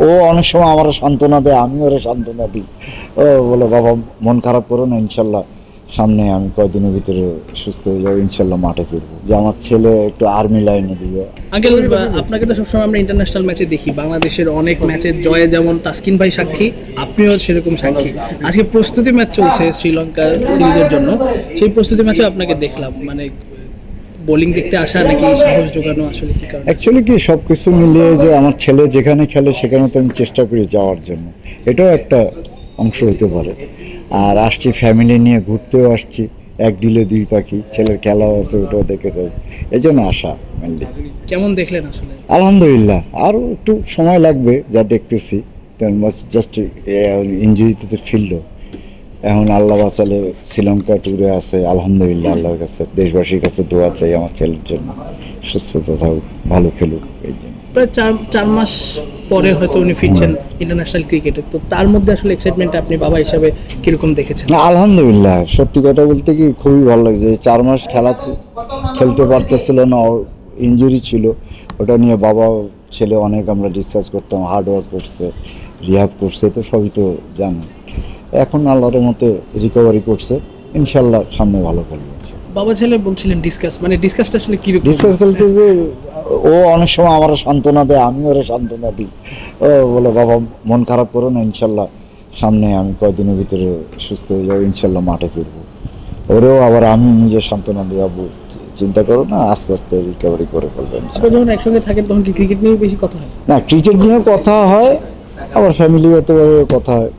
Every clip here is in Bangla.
ও অনেক সময় আমার সান্ত্বনা দেয়, আমি ওরা সান্ত্বনা দিই। ও বলে বাবা মন খারাপ করো না, ইনশাল্লাহ সামনে আমি কয়েকদিনের ভিতরে সুস্থ হয়ে যাবো, ইনশাল্লাহ মাঠে ফিরবো। যে আমার ছেলে একটু আর্মি লাইনে দিবে। আঙ্কেল, আপনাকে তো সবসময় আমরা ইন্টারন্যাশনাল ম্যাচে দেখি, বাংলাদেশের অনেক ম্যাচের জয়ে যেমন তাসকিন ভাই সাক্ষী, আপনিও সেরকম সাক্ষী। আজকে প্রস্তুতি ম্যাচ চলছে শ্রীলঙ্কা সিরিজের জন্য, সেই প্রস্তুতি ম্যাচে আপনাকে দেখলাম, মানে বোলিং দেখতে আসা নাকি সাহস জোগানো, আসলে কি কারণ? অ্যাকচুয়ালি কি সব কিছু মিলিয়ে যে আমার ছেলে যেখানে খেলে সেখানে তো আমি চেষ্টা করি যাওয়ার জন্য, এটাও একটা অংশ হতে পারে। আর আসছি ফ্যামিলি নিয়ে, ঘুরতেও আসছি, এক ডিলে দুই পাখি, ছেলের খেলাও আছে ওটাও দেখে যাই, এই জন্য আসা মেনলি। কেমন দেখলেন আসলে? আলহামদুলিল্লাহ, আরও একটু সময় লাগবে যা দেখতেছি, জাস্ট ইঞ্জুরিতে তো ফিরল। এখন আল্লাহ বাঁচালে শ্রীলঙ্কা ট্যুরে আছে, আলহামদুলিল্লাহ আল্লাহর কাছে, দেশবাসীর কাছে দোয়া চাই আমার ছেলের জন্য, সুস্থতা থাকুক, ভালো খেলুক। এই জন্য প্রায় চার মাস পরে হয়তো উনি ফিরছেন ইন্টারন্যাশনাল ক্রিকেটে, তো তার মধ্যে আসলে এক্সাইটমেন্ট আপনি বাবা হিসাবে কিরকম দেখেছেন? না আলহামদুলিল্লাহ, সত্যি কথা বলতে কি খুবই ভালো লাগছে। 4 মাস খেলতে পারতেছিল না, ইনজুরি ছিল, ওটা নিয়ে বাবা ছেলে অনেক আমরা ডিসকাস করতাম, হার্ডওয়ার্ক করছে, রিহাব করছে, তো সবই তো জানেন। এখন আল্লাহর মতে রিকভারি করছে, ইনশাল্লাহ সামনে ভালো খেলবে। বাবা ছেলে বলছিলেন ডিসকাস, মানে ডিসকাসটা আসলে কিরকম? ডিসকাস বলতে যে ও অনেক সময় আমার সান্ত্বনা দেয়, আমি ওরা সান্ত্বনা দিই। ও বলে বাবা মন খারাপ করো না, ইনশাল্লাহ সামনে আমি কয়েকদিনের ভিতরে সুস্থ হয়ে যাবো, ইনশাল্লাহ মাঠে ফিরবো। ওরেও আবার আমি নিজে সান্ত্বনা দিই, আবু চিন্তা করো না, আস্তে আস্তে রিকভারি করে ফেলবেন। যখন একসঙ্গে থাকেন তখন কি ক্রিকেট নিয়ে বেশি কথা হয়? না, ক্রিকেট নিয়েও কথা হয়, আবার ফ্যামিলিগতভাবে কথা হয়।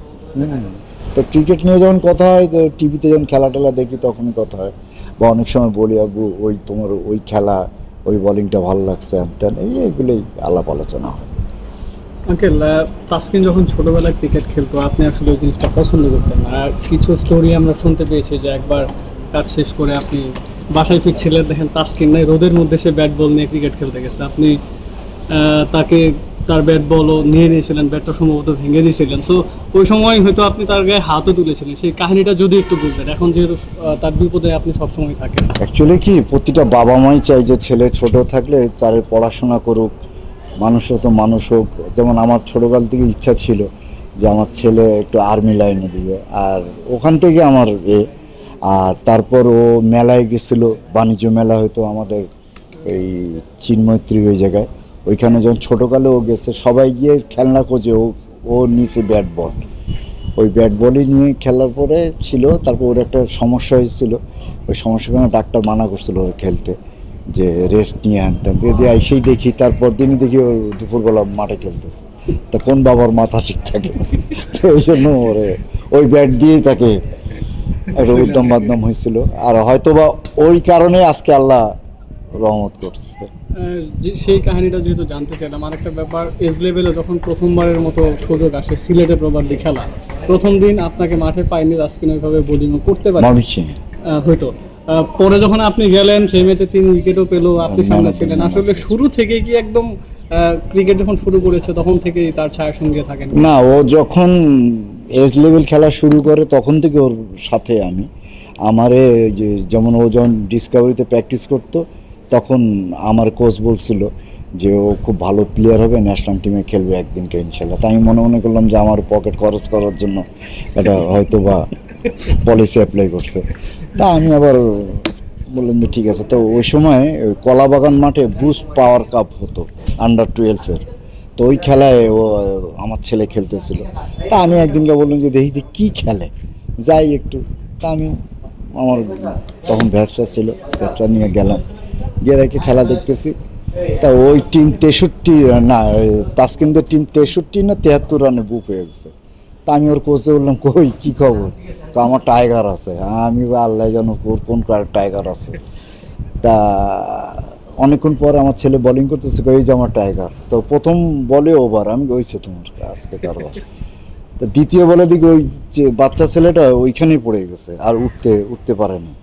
তো ক্রিকেট নিয়ে যখন কথা হয়, তো টিভিতে যখন খেলা টেলা দেখি তখনই কথা হয়। বা অনেক সময় বলি আবু ওই তোমার ওই খেলা, ওই বোলিংটা ভালো লাগছে, এইগুলোই আলাপ আলোচনা হয়। আঙ্কেল, তাসকিন যখন ছোটবেলায় ক্রিকেট খেলতো আপনি আসলে ওই জিনিসটা পছন্দ করতেন না, আর কিছু স্টোরি আমরা শুনতে পেয়েছি যে একবার কাজ শেষ করে আপনি বাসায় ফিরছিলেন, দেখেন তাসকিন নাই, রোদের মধ্যে সে ব্যাট বল নিয়ে ক্রিকেট খেলতে গেছে, আপনি তাকে তার ব্যাট বলও নিয়ে নিয়েছিলেন, ব্যাটটা সম্ভবত ভেঙে দিয়েছিলেন। সো ওই সময় হয়তো আপনি তার গায়ে হাতও তুলেছিলেন, সেই কাহিনীটা যদি একটু বলতেন, এখন যেহেতু তার বিপদে আপনি সবসময় থাকেন। অ্যাকচুয়ালি কি প্রতিটা বাবা মাই চাই যে ছেলে ছোট থাকলে তার পড়াশোনা করুক, মানুষও তো মানুষ হোক। যেমন আমার ছোটোকাল থেকে ইচ্ছা ছিল যে আমার ছেলে একটু আর্মি লাইনে দিবে, আর ওখান থেকে আমার আর তারপর ও মেলায় গেছিলো, বাণিজ্য মেলা হয়তো আমাদের এই চিন্মৈত্রী ওই জায়গায়, ওইখানে যখন ছোটোকালে ও গেছে, সবাই গিয়ে খেলনা খোঁজে, ও নিচে ব্যাট বল, ওই ব্যাট বলই নিয়ে খেলার পরে ছিল। তারপর ওর একটা সমস্যা হয়েছিল, ওই সমস্যার কারণে ডাক্তার মানা করছিল ওর খেলতে, যে রেস্ট নিয়ে আনতেন দিয়ে সেই দেখি, তারপর দিনই দেখি ওর দুপুরবেলা মাঠে খেলতেছে। তা কোন বাবার মাথা ঠিক থাকে? তো এই জন্য ওরে ওই ব্যাট দিয়েই তাকে একটা উদ্যম বাদ্যম হয়েছিল, আর হয়তো বা ওই কারণে আজকে আল্লাহ রহমত করছে। সেই কাহিনীটা যেহেতু জানতে চাইলাম, আর একটা ব্যাপার, এজ লেভেলে যখন প্রথমবারের মতো সুযোগ আসে সিলেটে প্রবারলি খেলা, প্রথম দিন আপনাকে মাঠে পাইনি, তাসকিন ওইভাবে বোলিংও করতে পারেন হয়তো, পরে যখন আপনি গেলেন সেই ম্যাচে 3 উইকেটও পেলো, আপনি সামনে ছিলেন। আসলে শুরু থেকে কি একদম ক্রিকেট যখন শুরু করেছে তখন থেকেই তার ছায়ার সঙ্গে থাকেন? না, ও যখন এজ লেভেল খেলা শুরু করে তখন থেকে ওর সাথে আমি, আমারে যেমন ও যখন ডিসকভারিতে প্র্যাকটিস করতো, তখন আমার কোচ বলছিল যে ও খুব ভালো প্লেয়ার হবে, ন্যাশনাল টিমে খেলবে একদিনকে ইনশাল্লাহ। তাই আমি মনে করলাম যে আমার পকেট খরচ করার জন্য এটা হয়তো বা পলিসি অ্যাপ্লাই করছে। তা আমি আবার বললাম যে ঠিক আছে। তো ওই সময় কলাবাগান মাঠে বুস্ট পাওয়ার কাপ হতো আন্ডার-12-এর, তো ওই খেলায় ও আমার ছেলে খেলতেছিল। তা আমি একদিনকে বললাম যে দেখি কী খেলে, যাই একটু। তা আমি আমার তখন ভ্যাসটা ছিল, ভ্যাসটা নিয়ে গেলাম, গিয়ে রেখে খেলা দেখতেছি। তা ওই টিম 63 না, তাসকিনদের টিম 63 না 73 রানে বুক হয়ে গেছে। তা আমি ওর কোচে বললাম কই কী খবর? তো আমার টাইগার আছে। আমি আল্লাহ জানো কোন টাইগার আছে। তা অনেকক্ষণ পরে আমার ছেলে বোলিং করতেছে, এই যে আমার টাইগার। তো প্রথম বলে ওভার, আমি হয়েছে তোমার আজকে কারবার। তো দ্বিতীয় বলে দিকে ওই যে বাচ্চা ছেলেটা ওইখানেই পড়ে গেছে, আর উঠতে পারেনি।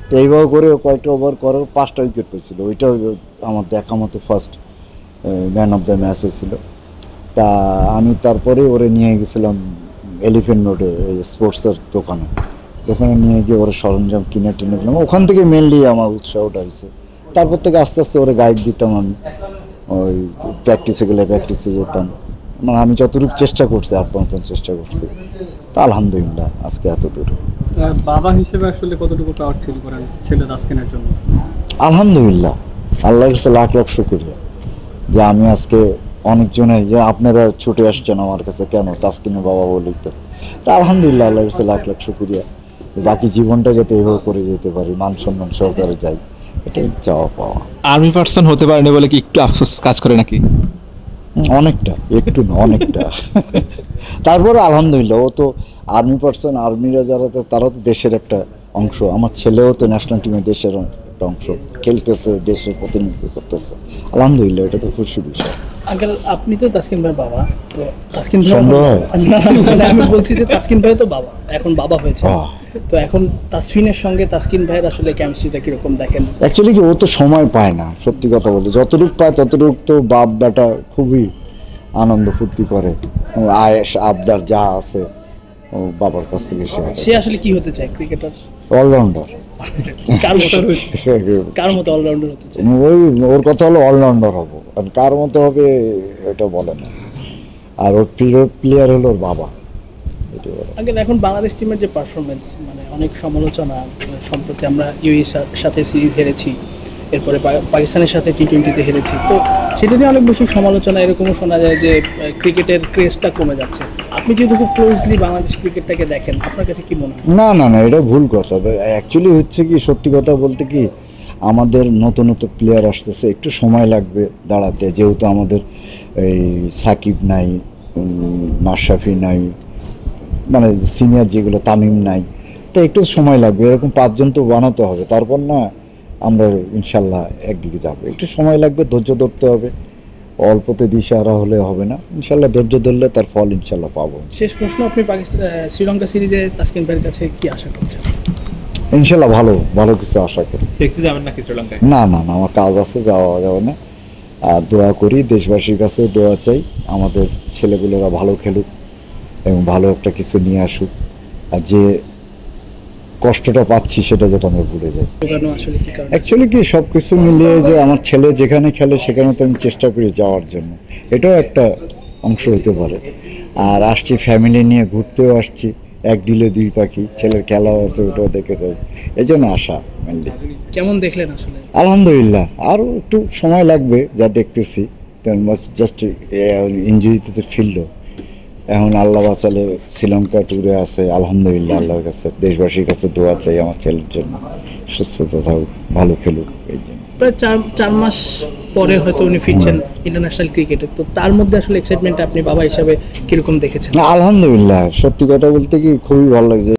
তো এইভাবে করে কয়েকটা ওভার করার 5টা উইকেট পেয়েছিল। ওইটাও আমার দেখা মতো first man of the match হয়েছিল। তা আমি তারপরে ওরে নিয়ে গেছিলাম এলিফেন্ট রোডে স্পোর্টসের দোকানে নিয়ে গিয়ে ওরা সরঞ্জাম কিনে দিলাম। ওখান থেকে মেনলি আমার উৎসাহটা হয়েছে। তারপর থেকে আস্তে আস্তে ওরে গাইড দিতাম আমি, ওই প্র্যাকটিসে গেলে প্র্যাকটিসে যেতাম, মানে আমি যতটুকু চেষ্টা করছি আপ্রাণ চেষ্টা করছি, তা আলহামদুলিল্লাহ আজকে এত দূর। বাবা হিসেবে আসলে কতটুকু প্রাউড ফিল করেন ছেলে তাসকিনের জন্য? আলহামদুলিল্লাহ, আল্লাহর কাছে লাখ লাখ শুকরিয়া যে আমি আজকে অনেকজনে যে আপনারা ছুটে আসছেন আমার কাছে কেন তাসকিনের বাবা বলি, তো তা আলহামদুলিল্লাহ আল্লাহর কাছে লাখ লাখ শুকরিয়া। বাকি জীবনটা যাতে এভাবে করে যেতে পারি, মান সম্মান সহকারে যাই, এটাই চাওয়া পাওয়া। আর্মি পার্সন হতে পারেনি বলে কি একটু আফসোস কাজ করে নাকি? অনেকটা, একটু না অনেকটা। তারপরে আলহামদুলিল্লাহ, ও তো আর্মি পার্সন, আর্মিরা যারা তারা তো দেশের একটা অংশ। আমার ছেলেও তো ন্যাশনাল টিমে দেশের একটা অংশ, খেলতেছে, দেশের প্রতিনিধিত্ব করতেছে, আলহামদুলিল্লাহ, এটা তো খুশি বিষয়। আঙ্কেল, আপনি তো তাসকিন ভাইয়ের বাবা, তো তাসকিন ভাই সন্দেহ হয়? না, মানে আমি বলছি যে তাসকিন ভাই তো বাবা, এখন বাবা হয়েছে, হ্যাঁ। তো এখন তাসফিনের সঙ্গে তাসকিন ভাইয়ের আসলে কেমিস্ট্রিটা কিরকম দেখেন? অ্যাকচুয়ালি কি, ও তো সময় পায় না, সত্যি কথা বলতে। যতটুকু পায় ততটুকু তো বাপ বেটা খুবই আনন্দ ফুর্তি করে, আয়েশ আবদার যা আছে ও বাবার কাছ থেকে সে আসলে কি হতে চায়? Cricketer, allrounder. কার মতো অলরাউন্ডার হতে চায়? ওই ওর কথা হলো অলরাউন্ডার হবো, কারণ কার মতো হবে এটা বলে না। আর ওর প্রিয় প্লেয়ার হলো ওর বাবা, এটাই বলে। আঙ্কেল, এখন বাংলাদেশ টিমের যে পারফরমেন্স, মানে অনেক সমালোচনা, সম্প্রতি আমরা ইউএর সাথে সিরিজ হেরেছি, এরপরে পাকিস্তানের সাথে টি-20তে হেরেছি, তো সেটা নিয়ে অনেক বেশি সমালোচনা। এরকমও শোনা যায় যে ক্রিকেটের ক্রেজটা কমে যাচ্ছে। আপনি যেহেতু খুব ক্লোজলি বাংলাদেশ ক্রিকেটটাকে দেখেন, আপনার কাছে কি মনে হয়? না না না, এটা ভুল কথা। অ্যাকচুয়ালি হচ্ছে কি, সত্যি কথা বলতে কি, আমাদের নতুন নতুন প্লেয়ার আসতেছে, একটু সময় লাগবে দাঁড়াতে। যেহেতু আমাদের এই সাকিব নাই, মাশরাফি নাই, মানে সিনিয়র যেগুলো, তামিম নাই, তো একটু সময় লাগবে। এরকম 5 জন তো বানাতে হবে, তারপর না আমরা ইনশাল্লাহ একদিকে যাব। একটু সময় লাগবে, ধৈর্য ধরতে হবে, অল্পতে দিশাহারা হলে হবে না। ইনশাল্লাহ ধৈর্য ধরলে তার ফল ইনশাল্লাহ পাবো। শেষ প্রশ্ন, আপনি পাকিস্তান শ্রীলঙ্কা সিরিজে তাসকিন ভাইয়ের কাছে কি আশা করছেন? ইনশাল্লাহ ভালো ভালো কিছু আশা করি। দেখতে যাবেন নাকি শ্রীলঙ্কায়? না না না, আমার কাজ আছে, যাওয়া যাবে না। আর দোয়া করি, দেশবাসীর কাছে দোয়া চাই, আমাদের ছেলেগুলোরা ভালো খেলুক এবং ভালো একটা কিছু নিয়ে আসুক, আর যে কষ্টটা পাচ্ছি সেটা যাতে আমরা ভুলে যাই। দোকানও আসলে কি কারণে? অ্যাকচুয়ালি কি, সব কিছু মিলিয়ে যে আমার ছেলে যেখানে খেলে সেখানে তো আমি চেষ্টা করি যাওয়ার জন্য, এটাও একটা অংশ হতে পারে। আর আসছি ফ্যামিলি নিয়ে, ঘুরতেও আসছি, এক ডিলে 2 পাখি, ছেলের খেলাও আছে, ওটাও দেখে যাই, এই জন্য আসা মেনলি। কেমন দেখলেন আসলে? আলহামদুলিল্লাহ, আরও একটু সময় লাগবে যা দেখতেছি, জাস্ট ইঞ্জুরিতে তো ফিরল। এখন আল্লাহ বাঁচালে শ্রীলঙ্কা ট্যুরে আছে, আলহামদুলিল্লাহ, আল্লাহর কাছে দেশবাসীর কাছে দোয়া চাই আমার ছেলের জন্য, সুস্থতা থাকুক, ভালো খেলুক, এই জন্য। প্রায় 4 মাস পরে হয়তো উনি ফিরছেন ইন্টারন্যাশনাল ক্রিকেটে, তো তার মধ্যে আসলে এক্সাইটমেন্ট আপনি বাবা হিসাবে কিরকম দেখেছেন? আলহামদুলিল্লাহ, সত্যি কথা বলতে কি খুবই ভালো লাগছে।